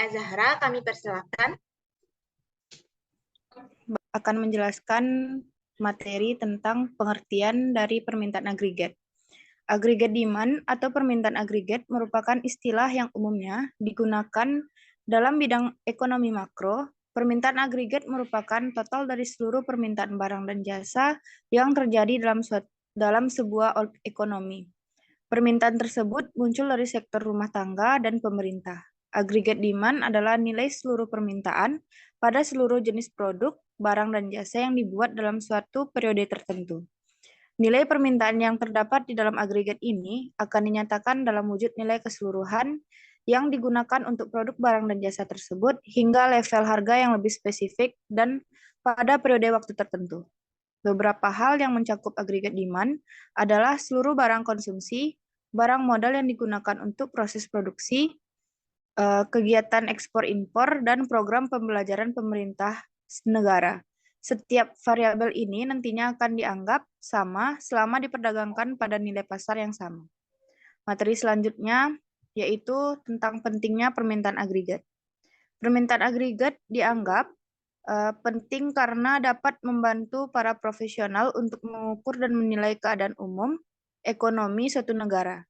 Azahra, kami persilakan. Akan menjelaskan materi tentang pengertian dari permintaan agregat. Agregat demand atau permintaan agregat merupakan istilah yang umumnya digunakan dalam bidang ekonomi makro. Permintaan agregat merupakan total dari seluruh permintaan barang dan jasa yang terjadi dalam sebuah ekonomi. Permintaan tersebut muncul dari sektor rumah tangga dan pemerintah. Agregat demand adalah nilai seluruh permintaan pada seluruh jenis produk, barang, dan jasa yang dibuat dalam suatu periode tertentu. Nilai permintaan yang terdapat di dalam agregat ini akan dinyatakan dalam wujud nilai keseluruhan yang digunakan untuk produk barang dan jasa tersebut hingga level harga yang lebih spesifik dan pada periode waktu tertentu. Beberapa hal yang mencakup agregat demand adalah seluruh barang konsumsi, barang modal yang digunakan untuk proses produksi, kegiatan ekspor-impor, dan program pembelajaran pemerintah negara. Setiap variabel ini nantinya akan dianggap sama selama diperdagangkan pada nilai pasar yang sama. Materi selanjutnya yaitu tentang pentingnya permintaan agregat. Permintaan agregat dianggap penting karena dapat membantu para profesional untuk mengukur dan menilai keadaan umum ekonomi suatu negara.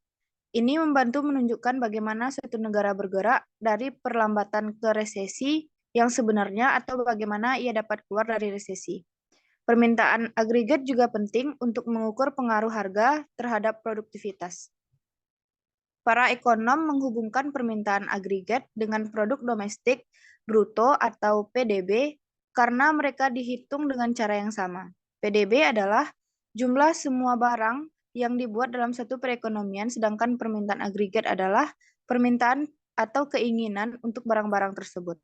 Ini membantu menunjukkan bagaimana suatu negara bergerak dari perlambatan ke resesi yang sebenarnya atau bagaimana ia dapat keluar dari resesi. Permintaan agregat juga penting untuk mengukur pengaruh harga terhadap produktivitas. Para ekonom menghubungkan permintaan agregat dengan produk domestik bruto atau PDB karena mereka dihitung dengan cara yang sama. PDB adalah jumlah semua barang yang dibuat dalam satu perekonomian, sedangkan permintaan agregat adalah permintaan atau keinginan untuk barang-barang tersebut.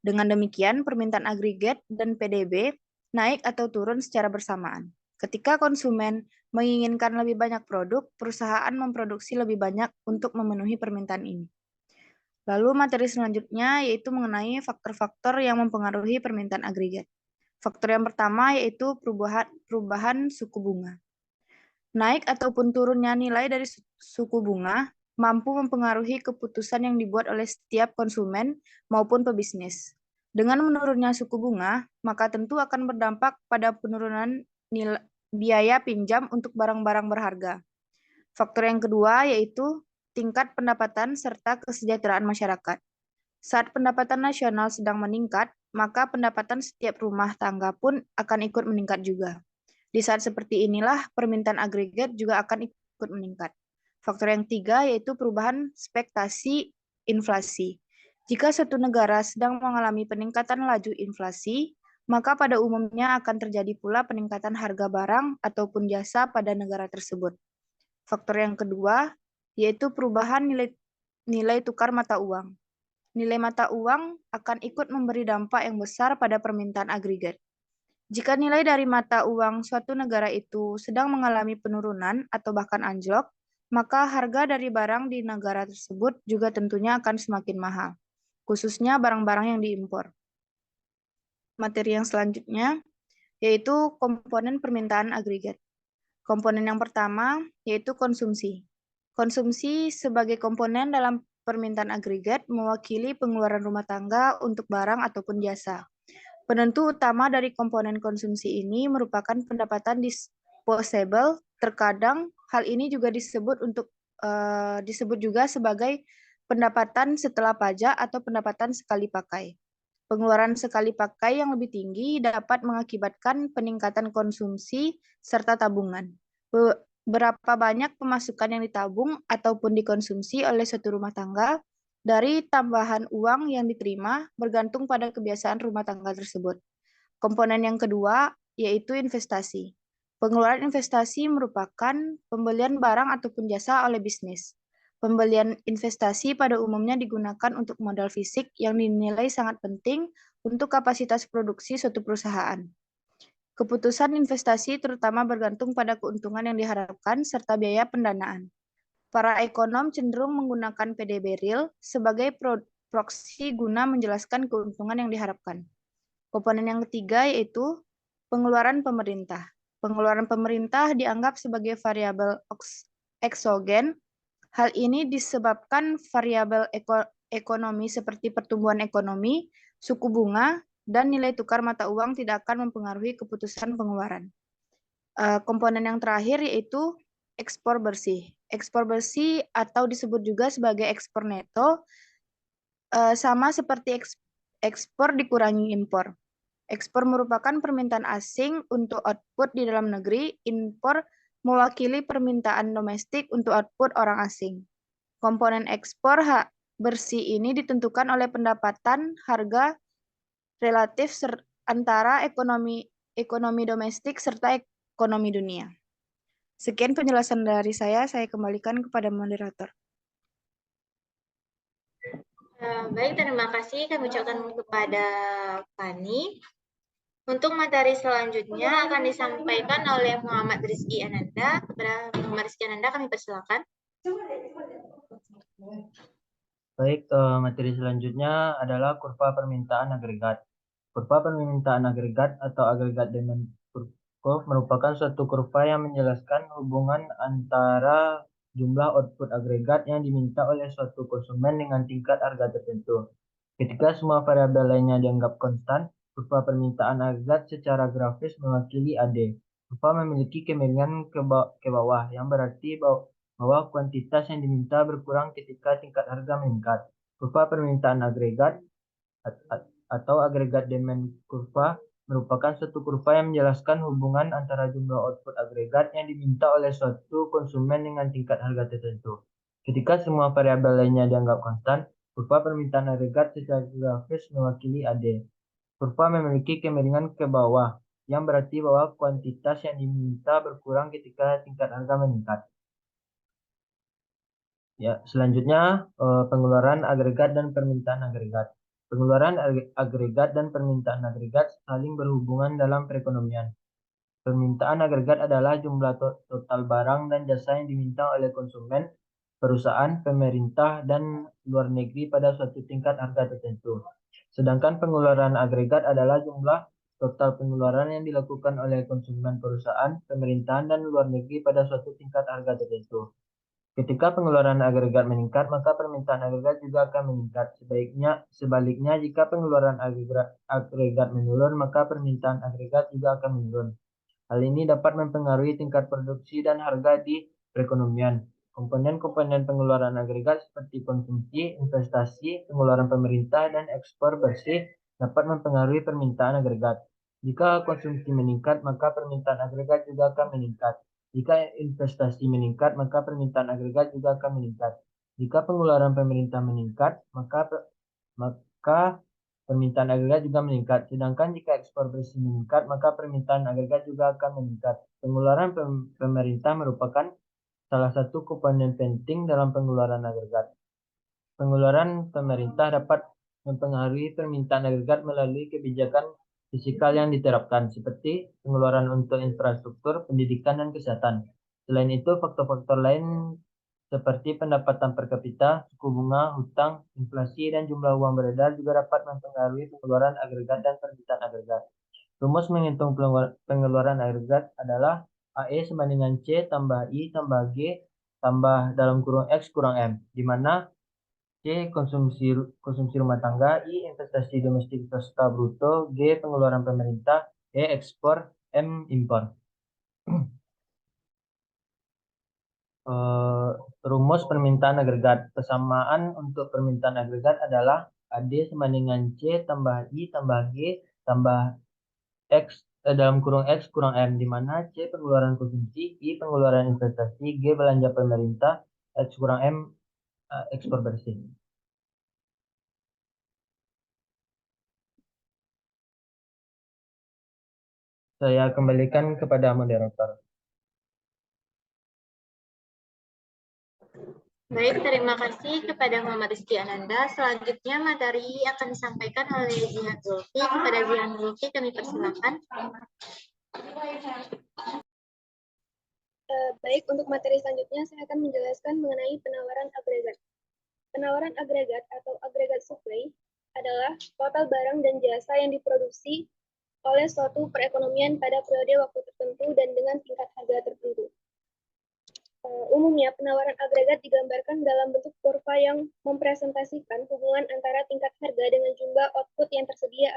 Dengan demikian, permintaan agregat dan PDB naik atau turun secara bersamaan. Ketika konsumen menginginkan lebih banyak produk, perusahaan memproduksi lebih banyak untuk memenuhi permintaan ini. Lalu materi selanjutnya yaitu mengenai faktor-faktor yang mempengaruhi permintaan agregat. Faktor yang pertama yaitu perubahan suku bunga. Naik ataupun turunnya nilai dari suku bunga mampu mempengaruhi keputusan yang dibuat oleh setiap konsumen maupun pebisnis. Dengan menurunnya suku bunga, maka tentu akan berdampak pada penurunan biaya pinjam untuk barang-barang berharga. Faktor yang kedua yaitu tingkat pendapatan serta kesejahteraan masyarakat. Saat pendapatan nasional sedang meningkat, maka pendapatan setiap rumah tangga pun akan ikut meningkat juga. Di saat seperti inilah, permintaan agregat juga akan ikut meningkat. Faktor yang ketiga yaitu perubahan ekspektasi inflasi. Jika suatu negara sedang mengalami peningkatan laju inflasi, maka pada umumnya akan terjadi pula peningkatan harga barang ataupun jasa pada negara tersebut. Faktor yang kedua yaitu perubahan nilai tukar mata uang. Nilai mata uang akan ikut memberi dampak yang besar pada permintaan agregat. Jika nilai dari mata uang suatu negara itu sedang mengalami penurunan atau bahkan anjlok, maka harga dari barang di negara tersebut juga tentunya akan semakin mahal, khususnya barang-barang yang diimpor. Materi yang selanjutnya yaitu komponen permintaan agregat. Komponen yang pertama yaitu konsumsi. Konsumsi sebagai komponen dalam permintaan agregat mewakili pengeluaran rumah tangga untuk barang ataupun jasa. Penentu utama dari komponen konsumsi ini merupakan pendapatan disposable. Terkadang hal ini juga disebut juga sebagai pendapatan setelah pajak atau pendapatan sekali pakai. Pengeluaran sekali pakai yang lebih tinggi dapat mengakibatkan peningkatan konsumsi serta tabungan. Berapa banyak pemasukan yang ditabung ataupun dikonsumsi oleh suatu rumah tangga dari tambahan uang yang diterima bergantung pada kebiasaan rumah tangga tersebut. Komponen yang kedua yaitu investasi. Pengeluaran investasi merupakan pembelian barang ataupun jasa oleh bisnis. Pembelian investasi pada umumnya digunakan untuk modal fisik yang dinilai sangat penting untuk kapasitas produksi suatu perusahaan. Keputusan investasi terutama bergantung pada keuntungan yang diharapkan serta biaya pendanaan. Para ekonom cenderung menggunakan PDB real sebagai proksi guna menjelaskan keuntungan yang diharapkan. Komponen yang ketiga yaitu pengeluaran pemerintah. Pengeluaran pemerintah dianggap sebagai variabel eksogen. Hal ini disebabkan variabel ekonomi seperti pertumbuhan ekonomi, suku bunga, dan nilai tukar mata uang tidak akan mempengaruhi keputusan pengeluaran. Komponen yang terakhir yaitu ekspor bersih. Ekspor bersih atau disebut juga sebagai ekspor neto sama seperti ekspor dikurangi impor. Ekspor merupakan permintaan asing untuk output di dalam negeri, impor mewakili permintaan domestik untuk output orang asing. Komponen ekspor bersih ini ditentukan oleh pendapatan harga relatif antara ekonomi domestik serta ekonomi dunia. Sekian penjelasan dari saya kembalikan kepada moderator. Baik, terima kasih kami ucapkan kepada Fani. Untuk materi selanjutnya akan disampaikan oleh Muhammad Rizky Ananda. Kepada Muhammad Rizky Ananda kami persilakan. Baik, materi selanjutnya adalah kurva permintaan agregat. Kurva permintaan agregat atau agregat demand curve merupakan suatu kurva yang menjelaskan hubungan antara jumlah output agregat yang diminta oleh suatu konsumen dengan tingkat harga tertentu. Ketika semua variabel lainnya dianggap konstan, kurva permintaan agregat secara grafis mewakili AD. Kurva memiliki kemiringan ke bawah, yang berarti bahwa kuantitas yang diminta berkurang ketika tingkat harga meningkat. Kurva permintaan agregat atau agregat demand kurva merupakan suatu kurva yang menjelaskan hubungan antara jumlah output agregat yang diminta oleh suatu konsumen dengan tingkat harga tertentu. Ketika semua variabel lainnya dianggap konstan, kurva permintaan agregat secara grafis mewakili AD. Kurva memiliki kemiringan ke bawah, yang berarti bahwa kuantitas yang diminta berkurang ketika tingkat harga meningkat. Ya, selanjutnya pengeluaran agregat dan permintaan agregat. Pengeluaran agregat dan permintaan agregat saling berhubungan dalam perekonomian. Permintaan agregat adalah jumlah total barang dan jasa yang diminta oleh konsumen, perusahaan, pemerintah, dan luar negeri pada suatu tingkat harga tertentu. Sedangkan pengeluaran agregat adalah jumlah total pengeluaran yang dilakukan oleh konsumen, perusahaan, pemerintahan, dan luar negeri pada suatu tingkat harga tertentu. Ketika pengeluaran agregat meningkat, maka permintaan agregat juga akan meningkat. Sebaliknya, jika pengeluaran agregat menurun, maka permintaan agregat juga akan menurun. Hal ini dapat mempengaruhi tingkat produksi dan harga di perekonomian. Komponen-komponen pengeluaran agregat seperti konsumsi, investasi, pengeluaran pemerintah, dan ekspor bersih dapat mempengaruhi permintaan agregat. Jika konsumsi meningkat, maka permintaan agregat juga akan meningkat. Jika investasi meningkat, maka permintaan agregat juga akan meningkat. Jika pengeluaran pemerintah meningkat, maka permintaan agregat juga meningkat. Sedangkan jika ekspor bersih meningkat, maka permintaan agregat juga akan meningkat. Pengeluaran pemerintah merupakan salah satu komponen penting dalam pengeluaran agregat. Pengeluaran pemerintah dapat mempengaruhi permintaan agregat melalui kebijakan fiskal yang diterapkan, seperti pengeluaran untuk infrastruktur, pendidikan, dan kesehatan. Selain itu, faktor-faktor lain seperti pendapatan per kapita, suku bunga, hutang, inflasi, dan jumlah uang beredar juga dapat mempengaruhi pengeluaran agregat dan permintaan agregat. Rumus menghitung pengeluaran agregat adalah AE sama dengan C tambah I tambah G tambah dalam kurung X kurang M, di mana C konsumsi rumah tangga, I investasi domestik serta bruto, G pengeluaran pemerintah, E ekspor, M impor. Rumus permintaan agregat. Persamaan untuk permintaan agregat adalah AD sama dengan C tambah I tambah G tambah X dalam kurung X kurang M, di mana C pengeluaran konsumsi, I pengeluaran investasi, G belanja pemerintah, X kurang M ekspor bersih. Saya kembalikan kepada moderator. Baik, terima kasih kepada Muhammad Rizky Ananda. Selanjutnya materi akan disampaikan oleh Zihan Zulfi. Kepada Zihan Zulfi kami persilakan. Baik, untuk materi selanjutnya saya akan menjelaskan mengenai penawaran agregat. Penawaran agregat atau agregat supply adalah total barang dan jasa yang diproduksi oleh suatu perekonomian pada periode waktu tertentu dan dengan tingkat harga tertentu. Umumnya, penawaran agregat digambarkan dalam bentuk kurva yang mempresentasikan hubungan antara tingkat harga dengan jumlah output yang tersedia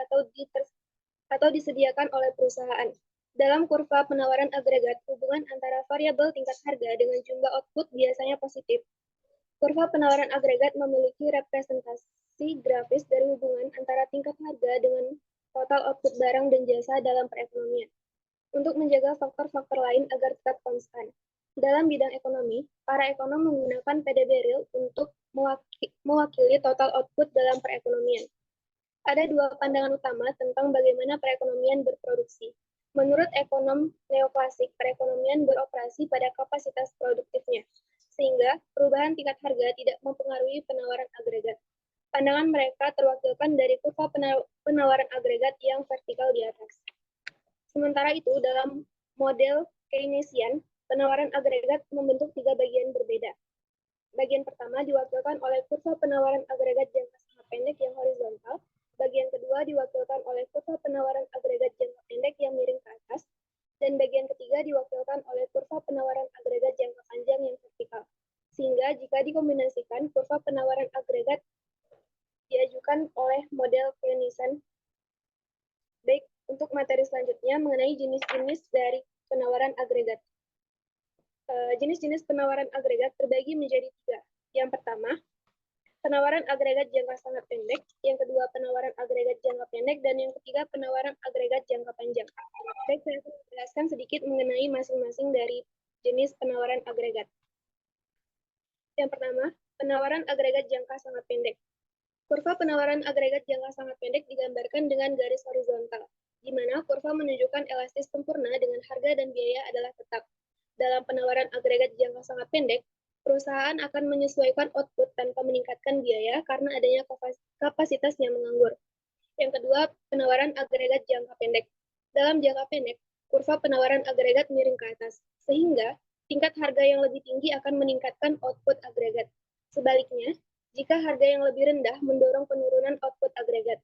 atau disediakan oleh perusahaan. Dalam kurva penawaran agregat, hubungan antara variabel tingkat harga dengan jumlah output biasanya positif. Kurva penawaran agregat memiliki representasi grafis dari hubungan antara tingkat harga dengan total output barang dan jasa dalam perekonomian, untuk menjaga faktor-faktor lain agar tetap konstan. Dalam bidang ekonomi, para ekonom menggunakan PDB real untuk mewakili total output dalam perekonomian. Ada dua pandangan utama tentang bagaimana perekonomian berproduksi. Menurut ekonom neoklasik, perekonomian beroperasi pada kapasitas produktifnya, sehingga perubahan tingkat harga tidak mempengaruhi penawaran agregat. Pandangan mereka terwakilkan dari kurva penawaran agregat yang vertikal di atas. Sementara itu, dalam model Keynesian, penawaran agregat membentuk tiga bagian berbeda. Bagian pertama diwakilkan oleh kurva penawaran agregat jangka sangat pendek yang horizontal. Bagian kedua diwakilkan oleh kurva penawaran agregat jangka pendek yang miring ke atas. Dan bagian ketiga diwakilkan oleh kurva penawaran agregat jangka panjang yang vertikal. Sehingga jika dikombinasikan, kurva penawaran agregat diajukan oleh model Keynesian. Baik, untuk materi selanjutnya mengenai jenis-jenis dari penawaran agregat. Jenis-jenis penawaran agregat terbagi menjadi tiga. Yang pertama, penawaran agregat jangka sangat pendek. Yang kedua, penawaran agregat jangka pendek. Dan yang ketiga, penawaran agregat jangka panjang. Baik, saya akan menjelaskan sedikit mengenai masing-masing dari jenis penawaran agregat. Yang pertama, penawaran agregat jangka sangat pendek. Kurva penawaran agregat jangka sangat pendek digambarkan dengan garis horizontal, di mana kurva menunjukkan elastis sempurna dengan harga dan biaya adalah tetap. Dalam penawaran agregat jangka sangat pendek, perusahaan akan menyesuaikan output tanpa meningkatkan biaya karena adanya kapasitas yang menganggur. Yang kedua, penawaran agregat jangka pendek. Dalam jangka pendek, kurva penawaran agregat miring ke atas, sehingga tingkat harga yang lebih tinggi akan meningkatkan output agregat. Sebaliknya, jika harga yang lebih rendah mendorong penurunan output agregat,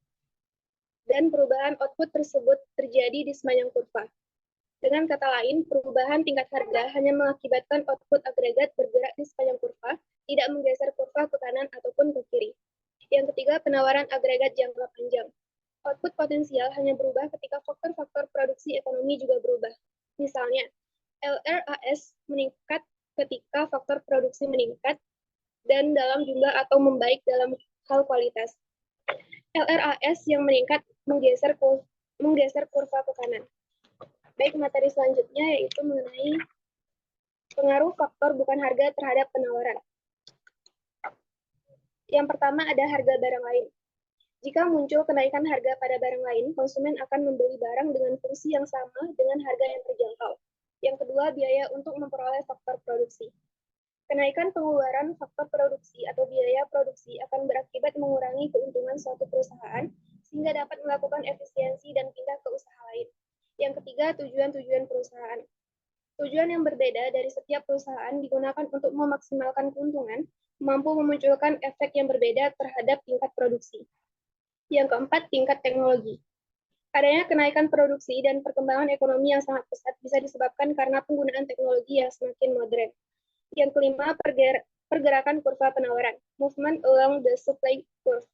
dan perubahan output tersebut terjadi di sepanjang kurva. Dengan kata lain, perubahan tingkat harga hanya mengakibatkan output agregat bergerak di sepanjang kurva, tidak menggeser kurva ke kanan ataupun ke kiri. Yang ketiga, penawaran agregat jangka panjang. Output potensial hanya berubah ketika faktor-faktor produksi ekonomi juga berubah. Misalnya, LRAS meningkat ketika faktor produksi meningkat dan dalam jumlah atau membaik dalam hal kualitas. LRAS yang meningkat menggeser kurva ke kanan. Baik, materi selanjutnya yaitu mengenai pengaruh faktor bukan harga terhadap penawaran. Yang pertama ada harga barang lain. Jika muncul kenaikan harga pada barang lain, konsumen akan membeli barang dengan fungsi yang sama dengan harga yang terjangkau. Yang kedua, biaya untuk memperoleh faktor produksi. Kenaikan pengeluaran faktor produksi atau biaya produksi akan berakibat mengurangi keuntungan suatu perusahaan sehingga dapat melakukan efisiensi dan pindah ke usaha lain. Yang ketiga, tujuan-tujuan perusahaan. Tujuan yang berbeda dari setiap perusahaan digunakan untuk memaksimalkan keuntungan, mampu memunculkan efek yang berbeda terhadap tingkat produksi. Yang keempat, tingkat teknologi. Adanya kenaikan produksi dan perkembangan ekonomi yang sangat pesat bisa disebabkan karena penggunaan teknologi yang semakin modern. Yang kelima, pergerakan kurva penawaran, movement along the supply curve,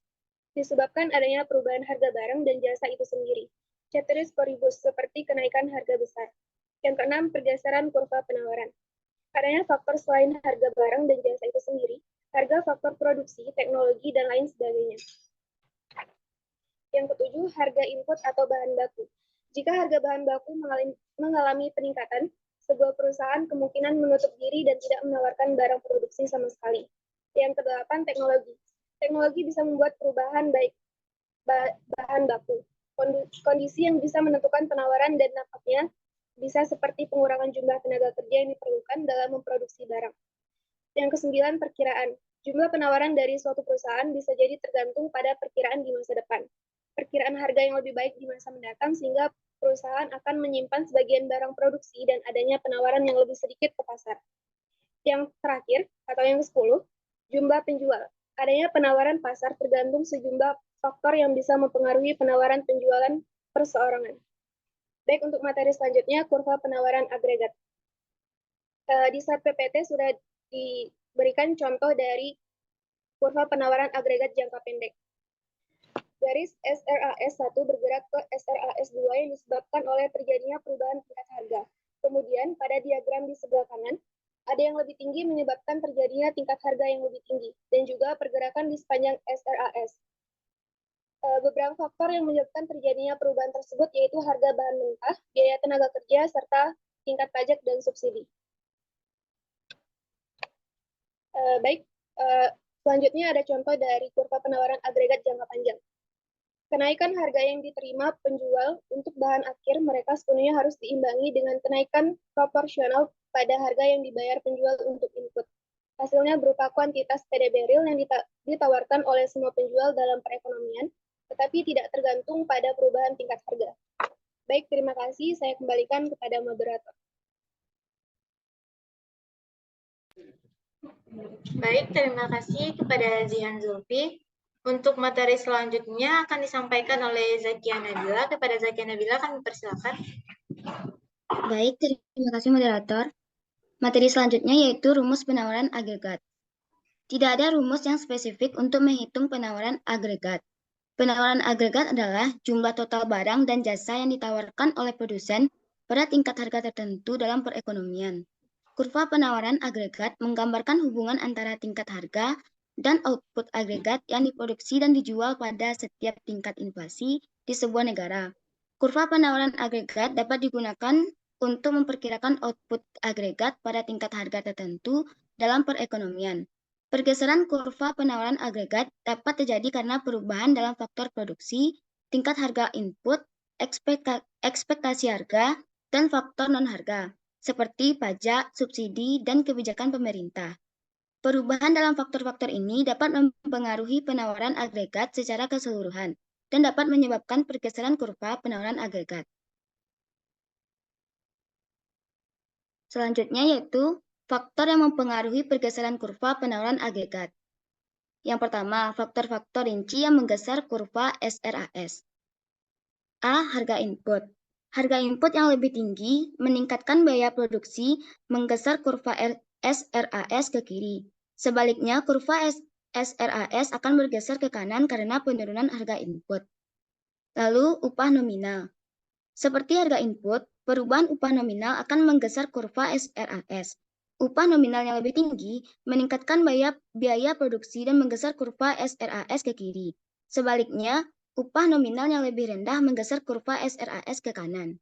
disebabkan adanya perubahan harga barang dan jasa itu sendiri, ceteris paribus, seperti kenaikan harga besar. Yang keenam, pergeseran kurva penawaran. Adanya faktor selain harga barang dan jasa itu sendiri, harga faktor produksi, teknologi, dan lain sebagainya. Yang ketujuh, harga input atau bahan baku. Jika harga bahan baku mengalami peningkatan, sebuah perusahaan kemungkinan menutup diri dan tidak menawarkan barang produksi sama sekali. Yang kedelapan, teknologi. Teknologi bisa membuat perubahan baik bahan baku. Kondisi yang bisa menentukan penawaran dan dampaknya bisa seperti pengurangan jumlah tenaga kerja yang diperlukan dalam memproduksi barang. Yang kesembilan, perkiraan. Jumlah penawaran dari suatu perusahaan bisa jadi tergantung pada perkiraan di masa depan. Perkiraan harga yang lebih baik di masa mendatang sehingga perusahaan akan menyimpan sebagian barang produksi dan adanya penawaran yang lebih sedikit ke pasar. Yang terakhir, atau yang ke-10, jumlah penjual. Adanya penawaran pasar tergantung sejumlah faktor yang bisa mempengaruhi penawaran penjualan perseorangan. Baik, untuk materi selanjutnya, kurva penawaran agregat. Di slide PPT sudah diberikan contoh dari kurva penawaran agregat jangka pendek. Garis SRAS 1 bergerak ke SRAS 2 yang disebabkan oleh terjadinya perubahan tingkat harga. Kemudian, pada diagram di sebelah kanan, ada yang lebih tinggi menyebabkan terjadinya tingkat harga yang lebih tinggi, dan juga pergerakan di sepanjang SRAS. Beberapa faktor yang menyebabkan terjadinya perubahan tersebut yaitu harga bahan mentah, biaya tenaga kerja, serta tingkat pajak dan subsidi. Selanjutnya ada contoh dari kurva penawaran agregat jangka panjang. Kenaikan harga yang diterima penjual untuk bahan akhir mereka sepenuhnya harus diimbangi dengan kenaikan proporsional pada harga yang dibayar penjual untuk input. Hasilnya berupa kuantitas PDB real yang ditawarkan oleh semua penjual dalam perekonomian, tetapi tidak tergantung pada perubahan tingkat harga. Baik, terima kasih. Saya kembalikan kepada moderator. Baik, terima kasih kepada Zihan Zulfi. Untuk materi selanjutnya akan disampaikan oleh Zakia Nabila. Kepada Zakia Nabila kami persilakan. Baik, terima kasih moderator. Materi selanjutnya yaitu rumus penawaran agregat. Tidak ada rumus yang spesifik untuk menghitung penawaran agregat. Penawaran agregat adalah jumlah total barang dan jasa yang ditawarkan oleh produsen pada tingkat harga tertentu dalam perekonomian. Kurva penawaran agregat menggambarkan hubungan antara tingkat harga dan output agregat yang diproduksi dan dijual pada setiap tingkat inflasi di sebuah negara. Kurva penawaran agregat dapat digunakan untuk memperkirakan output agregat pada tingkat harga tertentu dalam perekonomian. Pergeseran kurva penawaran agregat dapat terjadi karena perubahan dalam faktor produksi, tingkat harga input, ekspektasi harga, dan faktor non-harga, seperti pajak, subsidi, dan kebijakan pemerintah. Perubahan dalam faktor-faktor ini dapat mempengaruhi penawaran agregat secara keseluruhan dan dapat menyebabkan pergeseran kurva penawaran agregat. Selanjutnya yaitu faktor yang mempengaruhi pergeseran kurva penawaran agregat. Yang pertama, faktor-faktor rinci yang menggeser kurva SRAS. A. Harga input. Harga input yang lebih tinggi meningkatkan biaya produksi, menggeser kurva SRAS ke kiri. Sebaliknya, kurva SRAS akan bergeser ke kanan karena penurunan harga input. Lalu, upah nominal. Seperti harga input, perubahan upah nominal akan menggeser kurva SRAS. Upah nominal yang lebih tinggi meningkatkan biaya produksi dan menggeser kurva SRAS ke kiri. Sebaliknya, upah nominal yang lebih rendah menggeser kurva SRAS ke kanan.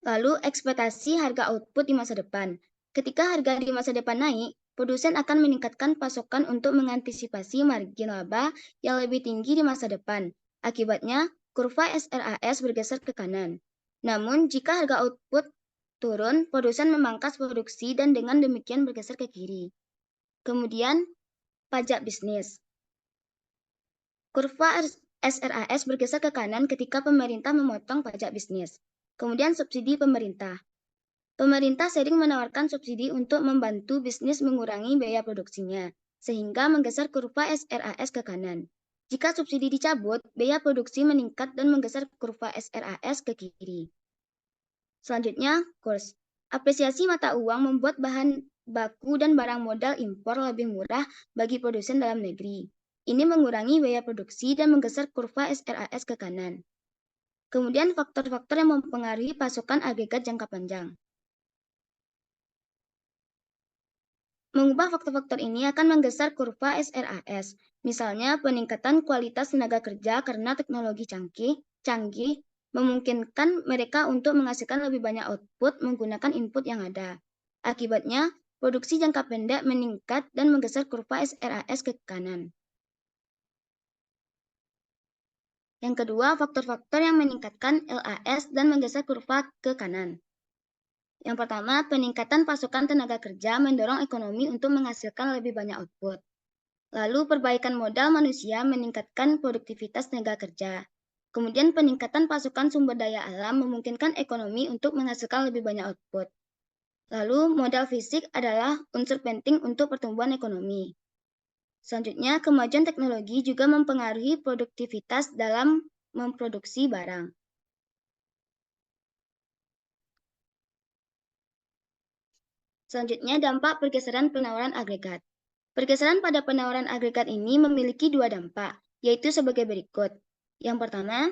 Lalu, ekspektasi harga output di masa depan. Ketika harga di masa depan naik, produsen akan meningkatkan pasokan untuk mengantisipasi margin laba yang lebih tinggi di masa depan. Akibatnya, kurva SRAS bergeser ke kanan. Namun, jika harga output turun, produsen memangkas produksi dan dengan demikian bergeser ke kiri. Kemudian, pajak bisnis. Kurva SRAS bergeser ke kanan ketika pemerintah memotong pajak bisnis. Kemudian subsidi pemerintah. Pemerintah sering menawarkan subsidi untuk membantu bisnis mengurangi biaya produksinya, sehingga menggeser kurva SRAS ke kanan. Jika subsidi dicabut, biaya produksi meningkat dan menggeser kurva SRAS ke kiri. Selanjutnya, kurs. Apresiasi mata uang membuat bahan baku dan barang modal impor lebih murah bagi produsen dalam negeri. Ini mengurangi biaya produksi dan menggeser kurva SRAS ke kanan. Kemudian faktor-faktor yang mempengaruhi pasokan agregat jangka panjang. Mengubah faktor-faktor ini akan menggeser kurva SRAS. Misalnya, peningkatan kualitas tenaga kerja karena teknologi canggih memungkinkan mereka untuk menghasilkan lebih banyak output menggunakan input yang ada. Akibatnya, produksi jangka pendek meningkat dan menggeser kurva SRAS ke kanan. Yang kedua, faktor-faktor yang meningkatkan LAS dan menggeser kurva ke kanan. Yang pertama, peningkatan pasokan tenaga kerja mendorong ekonomi untuk menghasilkan lebih banyak output. Lalu, perbaikan modal manusia meningkatkan produktivitas tenaga kerja. Kemudian, peningkatan pasokan sumber daya alam memungkinkan ekonomi untuk menghasilkan lebih banyak output. Lalu, modal fisik adalah unsur penting untuk pertumbuhan ekonomi. Selanjutnya, kemajuan teknologi juga mempengaruhi produktivitas dalam memproduksi barang. Selanjutnya, dampak pergeseran penawaran agregat. Pergeseran pada penawaran agregat ini memiliki dua dampak, yaitu sebagai berikut. Yang pertama,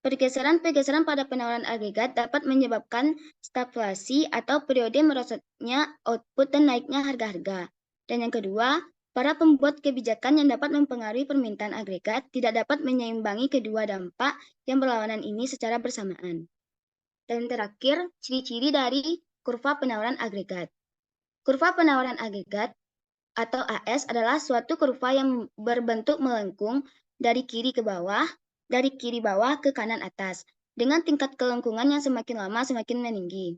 pergeseran-pergeseran pada penawaran agregat dapat menyebabkan stagflasi atau periode merosotnya output dan naiknya harga-harga. Dan yang kedua, para pembuat kebijakan yang dapat mempengaruhi permintaan agregat tidak dapat menyeimbangi kedua dampak yang berlawanan ini secara bersamaan. Dan terakhir, ciri-ciri dari kurva penawaran agregat. Kurva penawaran agregat atau AS adalah suatu kurva yang berbentuk melengkung dari kiri bawah ke kanan atas, dengan tingkat kelengkungan yang semakin lama semakin meninggi.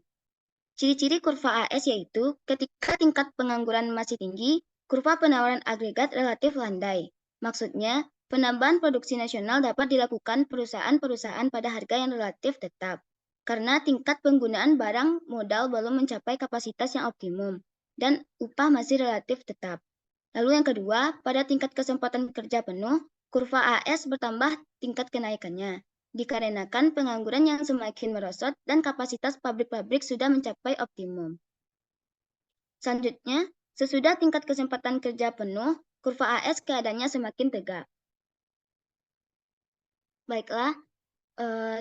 Ciri-ciri kurva AS yaitu ketika tingkat pengangguran masih tinggi, kurva penawaran agregat relatif landai. Maksudnya, penambahan produksi nasional dapat dilakukan perusahaan-perusahaan pada harga yang relatif tetap, karena tingkat penggunaan barang modal belum mencapai kapasitas yang optimum, dan upah masih relatif tetap. Lalu yang kedua, pada tingkat kesempatan kerja penuh, kurva AS bertambah tingkat kenaikannya, dikarenakan pengangguran yang semakin merosot dan kapasitas pabrik-pabrik sudah mencapai optimum. Selanjutnya, sesudah tingkat kesempatan kerja penuh, kurva AS keadaannya semakin tegak. Baiklah,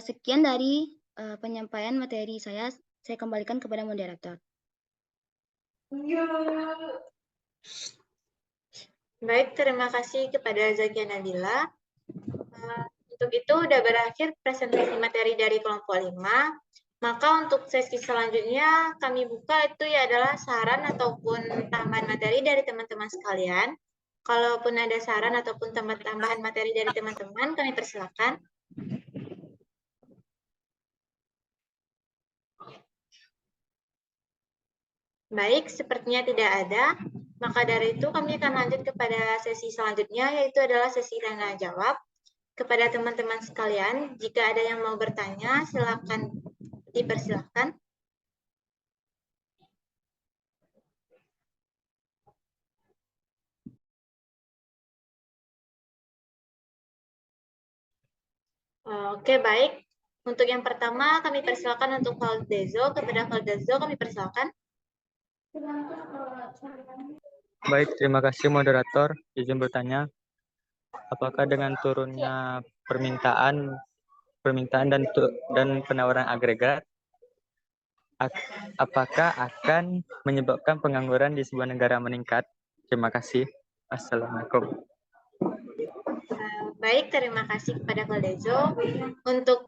sekian dari penyampaian materi saya kembalikan kepada moderator. Baik, terima kasih kepada Zakia Nabila. Untuk itu udah berakhir presentasi materi dari kelompok 5. Maka untuk sesi selanjutnya kami buka itu ya adalah saran ataupun tambahan materi dari teman-teman sekalian. Kalaupun ada saran ataupun tambahan materi dari teman-teman, kami persilakan. Baik, sepertinya tidak ada. Maka dari itu kami akan lanjut kepada sesi selanjutnya, yaitu adalah sesi tanya jawab. Kepada teman-teman sekalian, jika ada yang mau bertanya, silakan dipersilakan. Oke, baik. Untuk yang pertama, kami persilakan untuk Valdezo. Kepada Valdezo, kami persilakan. Baik, terima kasih moderator. Izin bertanya, apakah dengan turunnya permintaan dan penawaran agregat, apakah akan menyebabkan pengangguran di sebuah negara meningkat? Terima kasih. Assalamualaikum. Baik, terima kasih kepada Valdezo. Untuk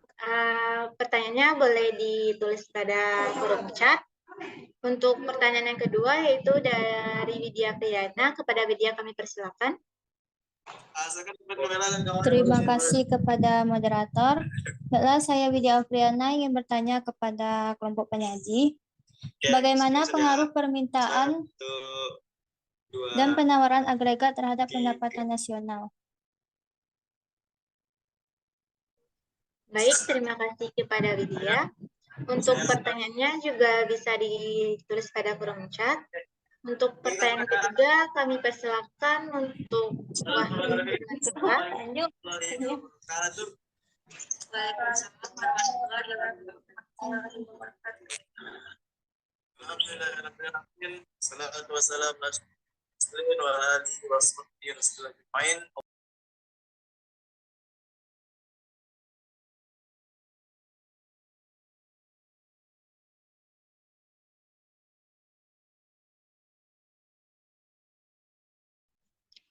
pertanyaannya boleh ditulis pada forum chat. Untuk pertanyaan yang kedua yaitu dari Widya Priyana. Kepada Widya kami persilakan. Terima kasih kepada moderator. Baiklah, saya Widya Afriana ingin bertanya kepada kelompok penyaji. Bagaimana pengaruh permintaan dan penawaran agregat terhadap pendapatan nasional? Baik, terima kasih kepada Widya. Untuk pertanyaannya juga bisa ditulis pada forum chat. Untuk pertanyaan ketiga, kami persilakan untuk Wahyu Purnasaba.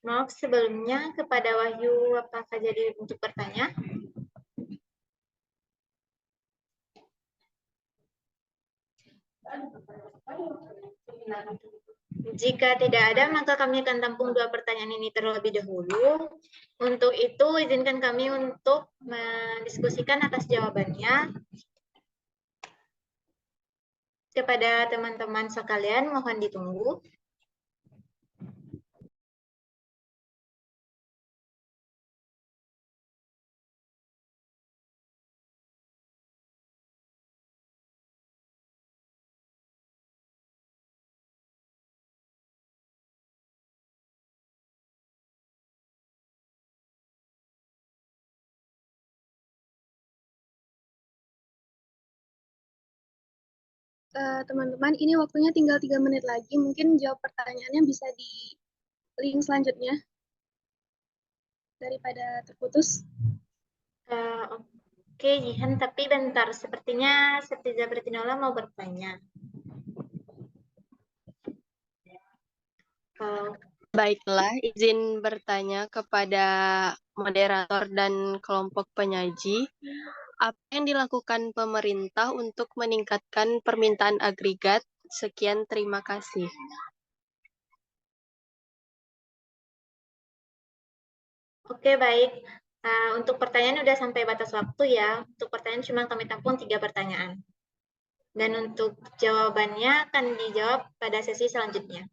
Maaf sebelumnya kepada Wahyu, apakah jadi untuk bertanya? Jika tidak ada, maka kami akan tampung dua pertanyaan ini terlebih dahulu. Untuk itu, izinkan kami untuk mendiskusikan atas jawabannya. Kepada teman-teman sekalian, mohon ditunggu. Teman-teman, ini waktunya tinggal 3 menit lagi. Mungkin jawab pertanyaannya bisa di link selanjutnya daripada terputus. Oke, Jihan, tapi bentar. Sepertinya Setiza Bertinola mau bertanya. Baiklah, izin bertanya kepada moderator dan kelompok penyaji, apa yang dilakukan pemerintah untuk meningkatkan permintaan agregat? Sekian, terima kasih. Oke, baik. Untuk pertanyaan udah sampai batas waktu ya. Untuk pertanyaan cuma kami tampung 3 pertanyaan. Dan untuk jawabannya akan dijawab pada sesi selanjutnya.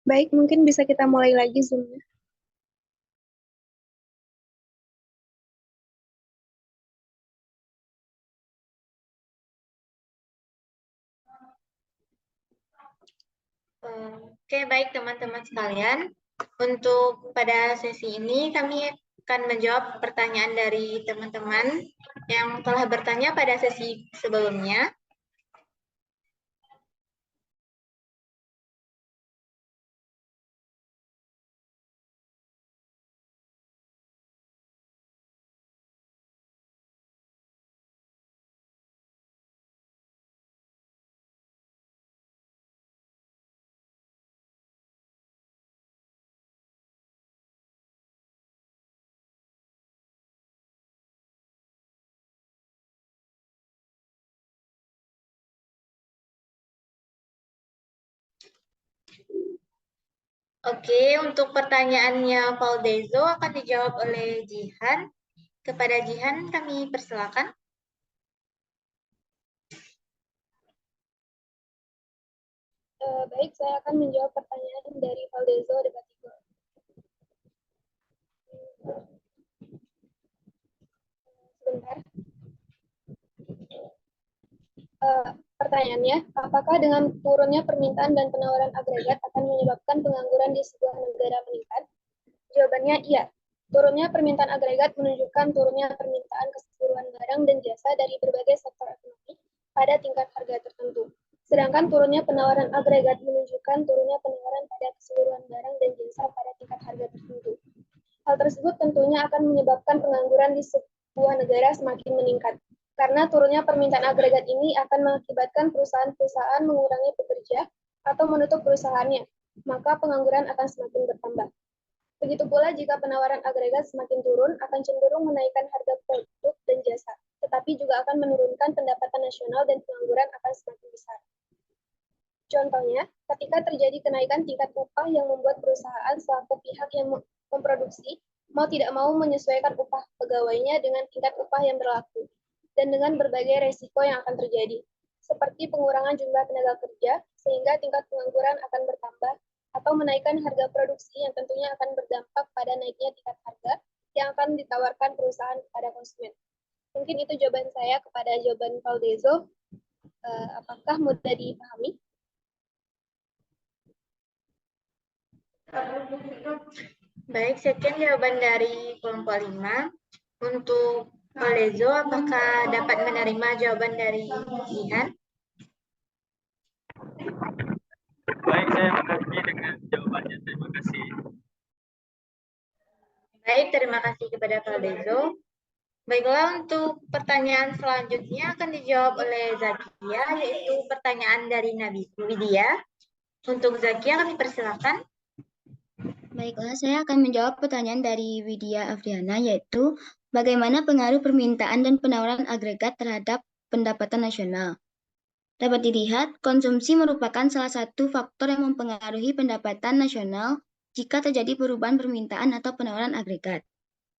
Baik, mungkin bisa kita mulai lagi Zoom-nya. Oke, baik teman-teman sekalian. Untuk pada sesi ini kami akan menjawab pertanyaan dari teman-teman yang telah bertanya pada sesi sebelumnya. Oke, untuk pertanyaannya Valdezo akan dijawab oleh Jihan. Kepada Jihan kami persilakan. Baik, saya akan menjawab pertanyaan dari Valdezo Debatiko. Sebentar. Pertanyaannya, apakah dengan turunnya permintaan dan penawaran agregat akan akan menyebabkan pengangguran di sebuah negara meningkat? Jawabannya iya. Turunnya permintaan agregat menunjukkan turunnya permintaan keseluruhan barang dan jasa dari berbagai sektor ekonomi pada tingkat harga tertentu. Sedangkan turunnya penawaran agregat menunjukkan turunnya penawaran pada keseluruhan barang dan jasa pada tingkat harga tertentu. Hal tersebut tentunya akan menyebabkan pengangguran di sebuah negara semakin meningkat. Karena turunnya permintaan agregat ini akan mengakibatkan perusahaan-perusahaan mengurangi pekerja atau menutup perusahaannya, maka pengangguran akan semakin bertambah. Begitu pula jika penawaran agregat semakin turun, akan cenderung menaikkan harga produk dan jasa, tetapi juga akan menurunkan pendapatan nasional dan pengangguran akan semakin besar. Contohnya, ketika terjadi kenaikan tingkat upah yang membuat perusahaan selaku pihak yang memproduksi mau tidak mau menyesuaikan upah pegawainya dengan tingkat upah yang berlaku, dan dengan berbagai resiko yang akan terjadi, seperti pengurangan jumlah tenaga kerja, sehingga tingkat pengangguran akan bertambah, atau menaikkan harga produksi yang tentunya akan berdampak pada naiknya tingkat harga yang akan ditawarkan perusahaan kepada konsumen. Mungkin itu jawaban saya kepada jawaban Valdezo. Apakah mudah dipahami? Baik, sekian jawaban dari kelompok 5. Untuk Valdezo, apakah dapat menerima jawaban dari Jihan? Baik, saya mengerti dengan jawabannya. Terima kasih. Baik, terima kasih kepada Valdezo. Baiklah, untuk pertanyaan selanjutnya akan dijawab oleh Zakia, yaitu pertanyaan dari Nabi Widya. Untuk Zakia, kami persilakan. Baiklah, saya akan menjawab pertanyaan dari Widya Afriana, yaitu bagaimana pengaruh permintaan dan penawaran agregat terhadap pendapatan nasional. Dapat dilihat, konsumsi merupakan salah satu faktor yang mempengaruhi pendapatan nasional jika terjadi perubahan permintaan atau penawaran agregat.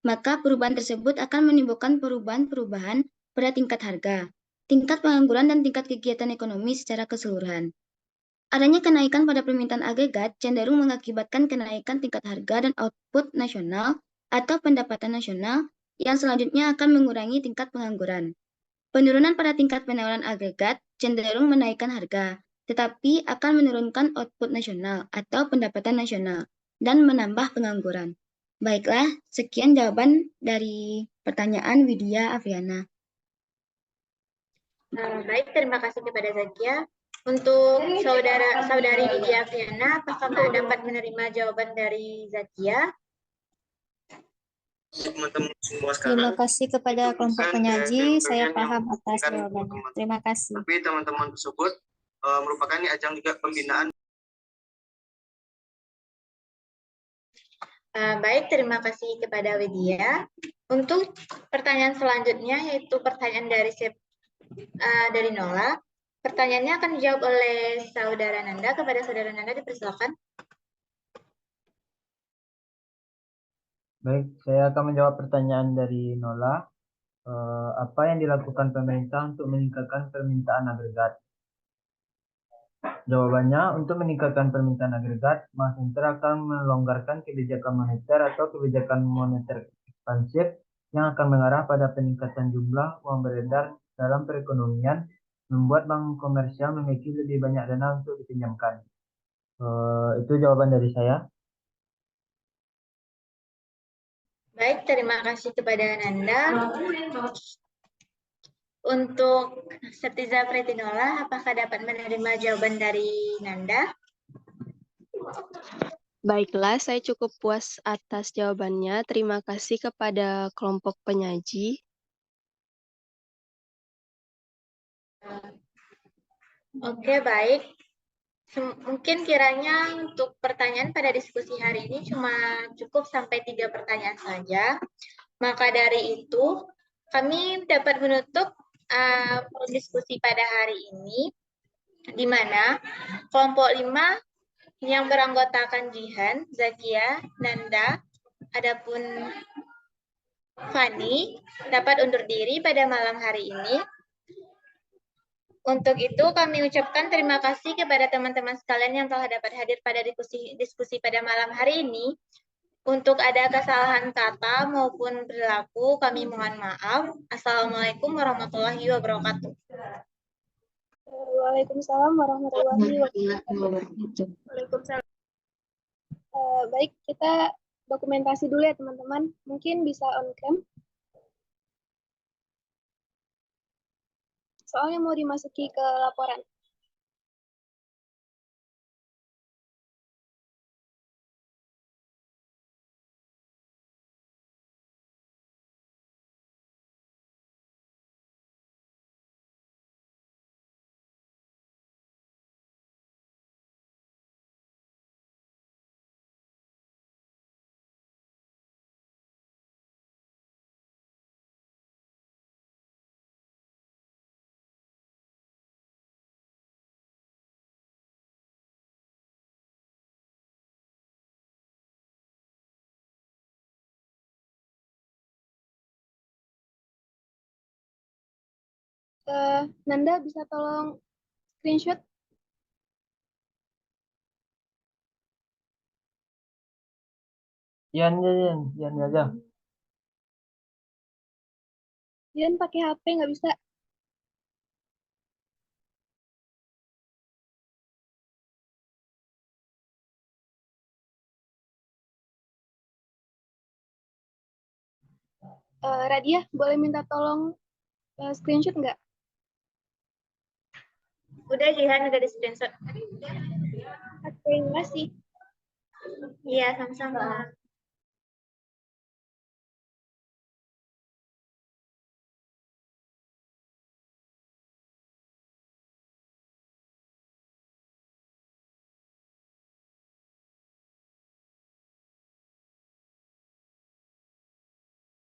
Maka perubahan tersebut akan menimbulkan perubahan-perubahan pada tingkat harga, tingkat pengangguran, dan tingkat kegiatan ekonomi secara keseluruhan. Adanya kenaikan pada permintaan agregat cenderung mengakibatkan kenaikan tingkat harga dan output nasional atau pendapatan nasional yang selanjutnya akan mengurangi tingkat pengangguran. Penurunan pada tingkat penawaran agregat cenderung menaikkan harga, tetapi akan menurunkan output nasional atau pendapatan nasional dan menambah pengangguran. Baiklah, sekian jawaban dari pertanyaan Widya Afriana. Baik, terima kasih kepada Zakia. Untuk saudari Widya Afriana, apakah dapat menerima jawaban dari Zakia? Teman-teman semua sekarang. Terima kasih kepada kelompok penyaji, saya paham atas jawabannya. Terima kasih. Tapi teman-teman tersebut merupakan ini ajang juga pembinaan. Baik, terima kasih kepada Widya. Untuk pertanyaan selanjutnya, yaitu pertanyaan dari Nola. Pertanyaannya akan dijawab oleh Saudara Nanda. Kepada Saudara Nanda, dipersilakan. Baik, saya akan menjawab pertanyaan dari Nola. Apa yang dilakukan pemerintah untuk meningkatkan permintaan agregat? Jawabannya, untuk meningkatkan permintaan agregat, Bank Sentral akan melonggarkan kebijakan moneter atau kebijakan moneter ekspansif yang akan mengarah pada peningkatan jumlah uang beredar dalam perekonomian, membuat bank komersial memiliki lebih banyak dana untuk dipinjamkan. Itu jawaban dari saya. Baik, terima kasih kepada Nanda. Untuk Septiza Pretinola, apakah dapat menerima jawaban dari Nanda? Baiklah, saya cukup puas atas jawabannya. Terima kasih kepada kelompok penyaji. Oke, baik. Mungkin kiranya untuk pertanyaan pada diskusi hari ini cuma cukup sampai 3 pertanyaan saja. Maka dari itu, kami dapat menutup diskusi pada hari ini, di mana kelompok 5 yang beranggotakan Jihan, Zakia, Nanda, adapun Fani dapat undur diri pada malam hari ini. Untuk itu kami ucapkan terima kasih kepada teman-teman sekalian yang telah dapat hadir pada diskusi pada malam hari ini. Untuk ada kesalahan kata maupun perilaku, kami mohon maaf. Assalamualaikum warahmatullahi wabarakatuh. Waalaikumsalam warahmatullahi wabarakatuh. Waalaikumsalam. Baik, kita dokumentasi dulu ya teman-teman. Mungkin bisa on cam. Soalnya mau dimasuki ke laporan. Nanda bisa tolong screenshot? Yan aja. Dian pakai HP nggak bisa. Radia, boleh minta tolong screenshot nggak? Udah Jihan, udah di screenshot. Terima kasih. Iya, sama-sama.